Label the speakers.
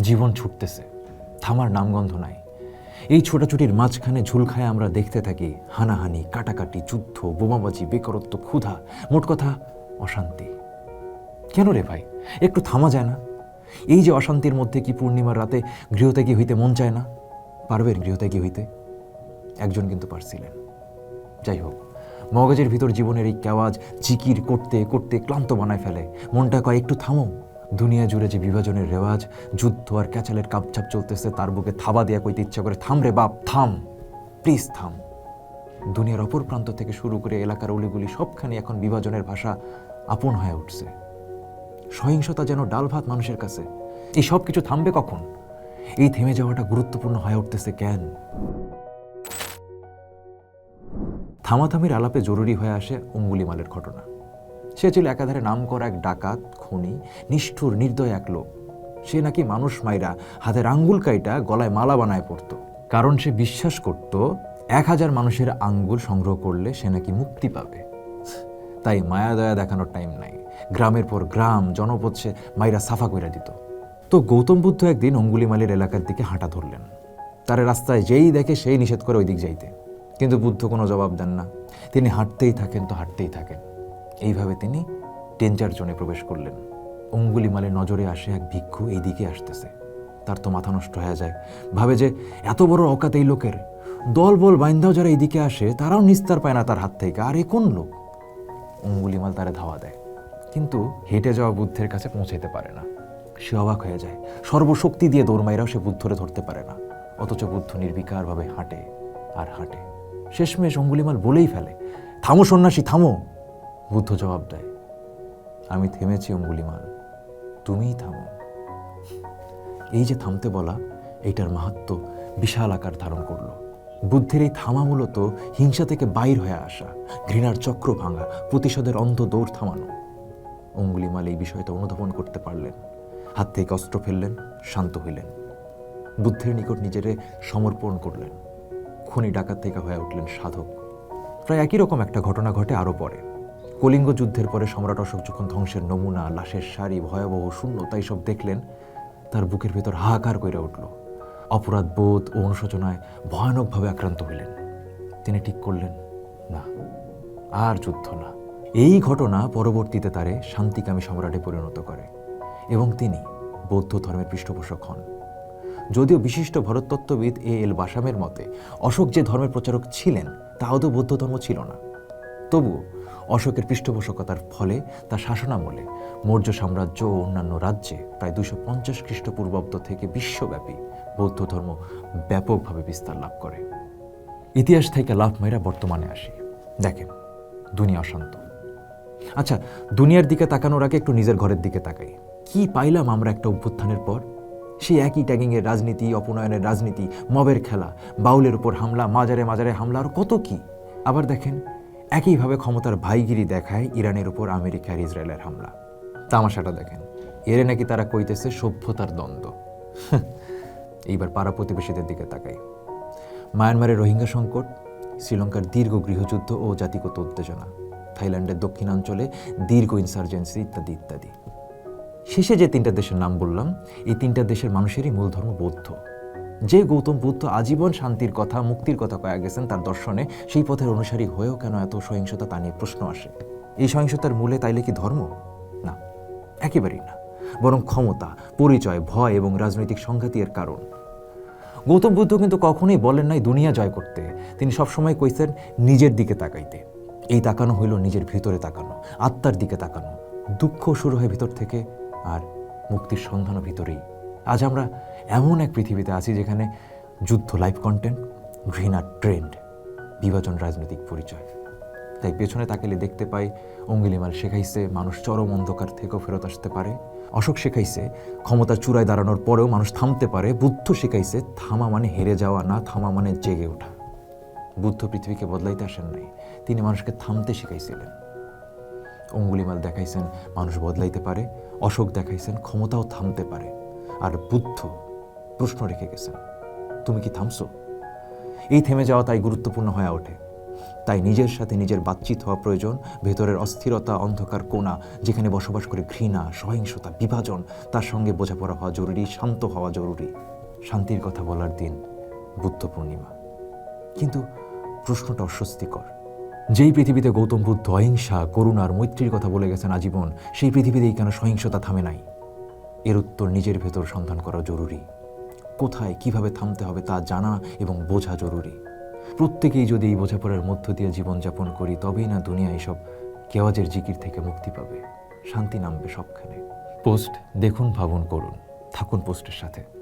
Speaker 1: জীবন ছুটতেছে, থামার নামগন্ধ নাই। এই ছোটাছুটির মাঝখানে ঝুল খায় আমরা দেখতে থাকি হানাহানি, কাটাকাটি, যুদ্ধ, বোমাবাজি, বেকারত্ব, ক্ষুধা, মোট কথা অশান্তি। কেন রে ভাই, একটু থামা যায় না? এই যে অশান্তির মধ্যে কি পূর্ণিমার রাতে গৃহত্যাগী হইতে মন চায় না? পারবেন গৃহত্যাগী হইতে? একজন কিন্তু পারছিলেন। যাই হোক, মগজের ভিতর জীবনের এই কেওয়াজ জিকির করতে করতে ক্লান্ত বানায় ফেলে। মনটা কয় একটু থামো। দুনিয়া জুড়ে যে বিভাজনের রেওয়াজ, যুদ্ধ আর ক্যাচালের কাপছাপ চলতেছে, তার বুকে থাবা দেয়া কইতে ইচ্ছা করে, থাম রে বাপ, থাম, প্লিজ থাম। দুনিয়ার অপর প্রান্ত থেকে শুরু করে এলাকার অলিগুলি সবখানে এখন বিভাজনের ভাষা আপন হয়ে উঠছে। সহিংসতা যেন ডাল ভাত মানুষের কাছে। এই সব কিছু থামবে কখন? এই থেমে যাওয়াটা গুরুত্বপূর্ণ হয়ে উঠতেছে কেন? থামাথামির আলাপে জরুরি হয়ে আসে অঙ্গুলিমালের ঘটনা। সে ছিল একাধারে নামকরা এক ডাকাত, খুনি, নিষ্ঠুর নির্দয় এক লোক। সে নাকি মানুষ মাইরা হাতের আঙ্গুল কাইটা গলায় মালা বানায় পড়তো, কারণ সে বিশ্বাস করত 1000 মানুষের আঙ্গুল সংগ্রহ করলে সে নাকি মুক্তি পাবে। তাই মায়া দয়া দেখানোর টাইম নাই। গ্রামের পর গ্রাম, জনপদ সে মাইরা সাফা কইরা দিত। তো গৌতম বুদ্ধ একদিন অঙ্গুলিমালের এলাকার দিকে হাঁটা ধরলেন। তার রাস্তায় যেই দেখে সেই নিষেধ করে ওই দিক যাইতে, কিন্তু বুদ্ধ কোনো জবাব দেন না। তিনি হাঁটতেই থাকেন তো হাঁটতেই থাকেন। এইভাবে তিনি ডেঞ্জার জোনে প্রবেশ করলেন। অঙ্গুলিমালের নজরে আসে এক ভিক্ষু এই দিকে আসতেছে। তার তো মাথা নষ্ট হয়ে যায়, ভাবে যে এত বড় অকাত এই লোকের, দল বল বাইন্ধাও যারা এইদিকে আসে তারাও নিস্তার পায় না তার হাত থেকে। আর এ কোন লোক? অঙ্গুলিমাল তারে ধাওয়া দেয়, কিন্তু হেঁটে যাওয়া বুদ্ধের কাছে পৌঁছাইতে পারে না। সে অবাক হয়ে যায়, সর্বশক্তি দিয়ে দৌড় মাইরাও সে বুদ্ধরে ধরতে পারে না। অথচ বুদ্ধ নির্বিকারভাবে হাঁটে আর হাঁটে। শেষমেশ অঙ্গুলিমাল বলেই ফেলে, থামো সন্ন্যাসী, থামো। বুদ্ধ জবাব দেয়, আমি থেমেছি অঙ্গুলিমাল, তুমিই থামো। এই যে থামতে বলা, এইটার মাহাত্ম্য বিশাল আকার ধারণ করলো। বুদ্ধের এই থামা মূলত হিংসা থেকে বাইর হয়ে আসা, ঘৃণার চক্র ভাঙা, প্রতিশোধের অন্ধ দৌড় থামানো। অঙ্গুলিমাল এই বিষয়টা অনুধাবন করতে পারলেন। হাত থেকে অস্ত্র ফেললেন, শান্ত হইলেন, বুদ্ধের নিকট নিজেরে সমর্পণ করলেন। খুনি ডাকাত থেকে হয়ে উঠলেন সাধক। প্রায় একই রকম একটা ঘটনা ঘটে আরও পরে। কলিঙ্গ যুদ্ধের পরে সম্রাট অশোক যখন ধ্বংসের নমুনা, লাশের সারি, ভয়াবহ শূন্যতা সব দেখলেন, তার বুকের ভেতর হাহাকার কইরা উঠল। অপরাধ বোধ ও অনুশোচনায় ভয়ানকভাবে আক্রান্ত হইলেন। তিনি ঠিক করলেন, না, আর যুদ্ধ না। এই ঘটনা পরবর্তীতে তারে শান্তিকামী সম্রাটে পরিণত করে এবং তিনি বৌদ্ধ ধর্মের পৃষ্ঠপোষক হন। যদিও বিশিষ্ট ভরততত্ত্ববিদ এ.এল. বাসামের মতে অশোক যে ধর্মের প্রচারক ছিলেন তা আদৌ বৌদ্ধ ধর্ম ছিল না। তবুও অশোকের পৃষ্ঠপোষকতার ফলে তার শাসনামলে মৌর্য সাম্রাজ্য ও অন্যান্য রাজ্যে প্রায় 250 খ্রিস্টপূর্বাব্দ থেকে বিশ্বব্যাপী বৌদ্ধ ধর্ম ব্যাপকভাবে বিস্তার লাভ করে। ইতিহাস থেকে লাভ মেয়েরা বর্তমানে আসি। দেখেন, দুনিয়া অশান্ত। আচ্ছা, দুনিয়ার দিকে তাকানোর আগে একটু নিজের ঘরের দিকে তাকাই। কি পাইলাম আমরা একটা অভ্যুত্থানের পর? সেই একই ট্যাগিংয়ের রাজনীতি, অপনয়নের রাজনীতি, মবের খেলা, বাউলের উপর হামলা, মাজারে মাজারে হামলা, আর কত কি। আবার দেখেন, একইভাবে ক্ষমতার ভাইগিরি দেখায় ইরানের উপর আমেরিকা আর ইসরায়েলের হামলা। তামাশাটা দেখেন, এরে নাকি তারা কইতেছে সভ্যতার দ্বন্দ্ব। এইবার পাড়া প্রতিবেশীদের দিকে তাকাই। মায়ানমারের রোহিঙ্গা সংকট, শ্রীলঙ্কার দীর্ঘ গৃহযুদ্ধ ও জাতিগত উত্তেজনা, থাইল্যান্ডের দক্ষিণাঞ্চলে দীর্ঘ ইনসার্জেন্সি, ইত্যাদি ইত্যাদি। শেষে যে 3টা দেশের নাম বললাম, এই 3টা দেশের মানুষেরই মূল ধর্ম বৌদ্ধ। যে গৌতম বুদ্ধ আজীবন শান্তির কথা, মুক্তির কথা কয়া গেছেন তার দর্শনে, সেই পথের অনুসারী হয়েও কেন এত সহিংসতা, তা নিয়ে প্রশ্ন আসে। এই সহিংসতার মূলে তাইলে কি ধর্ম? না, একেবারেই না, বরং ক্ষমতা, পরিচয়, ভয় এবং রাজনৈতিক সংঘাতি এর কারণ। গৌতম বুদ্ধ কিন্তু কখনোই বলেন নাই দুনিয়া জয় করতে। তিনি সবসময় কইছেন নিজের দিকে তাকাইতে। এই তাকানো হইল নিজের ভিতরে তাকানো, আত্মার দিকে তাকানো। দুঃখ শুরু হয় ভিতর থেকে, আর মুক্তির সন্ধানও ভিতরেই। আজ আমরা এমন এক পৃথিবীতে আছি যেখানে যুদ্ধ লাইভ কন্টেন্ট, ঘৃণার ট্রেন্ড, বিভাজন রাজনৈতিক পরিচয়। তাই পেছনে তাকালে দেখতে পাই অঙ্গুলিমাল শেখাইছে মানুষ চরম অন্ধকার থেকেও ফেরত আসতে পারে। অশোক শেখাইছে ক্ষমতার চূড়ায় দাঁড়ানোর পরেও মানুষ থামতে পারে। বুদ্ধ শেখাইছে থামা মানে হেরে যাওয়া না, থামা মানে জেগে ওঠা। বুদ্ধ পৃথিবীকে বদলাইতে আসেন নাই, তিনি মানুষকে থামতে শিখাইছিলেন। অঙ্গুলিমাল দেখাইছেন মানুষ বদলাইতে পারে, অশোক দেখাইছেন ক্ষমতাও থামতে পারে, আর বুদ্ধ প্রশ্ন রেখে গেছেন, তুমি কি থামছো? এই থেমে যাওয়া তাই গুরুত্বপূর্ণ হয়ে ওঠে। তাই নিজের সাথে নিজের বাতচিত হওয়া প্রয়োজন। ভেতরের অস্থিরতা, অন্ধকার কোণা যেখানে বসবাস করে ঘৃণা, সহিংসতা, বিভাজন, তার সঙ্গে বোঝাপড়া হওয়া জরুরি, শান্ত হওয়া জরুরি। শান্তির কথা বলার দিন বুদ্ধ পূর্ণিমা। কিন্তু প্রশ্নটা অস্বস্তিকর। যেই পৃথিবীতে গৌতম বুদ্ধ অহিংসা, করুণার, মৈত্রীর কথা বলে গেছেন আজীবন, সেই পৃথিবীতেই কেন সহিংসতা থামে নাই? এর উত্তর নিজের ভেতর সন্ধান করা জরুরি। কোথায় কিভাবে থামতে হবে তা জানা এবং বোঝা জরুরি। প্রত্যেকেই যদি এই বোঝাপড়ার মধ্য দিয়ে জীবনযাপন করি, তবেই না দুনিয়া এইসব কেওয়াজের জিকির থেকে মুক্তি পাবে, শান্তি নামবে সবখানে। পোস্ট দেখুন, ভাবুন, করুন, থাকুন পোস্টের সাথে।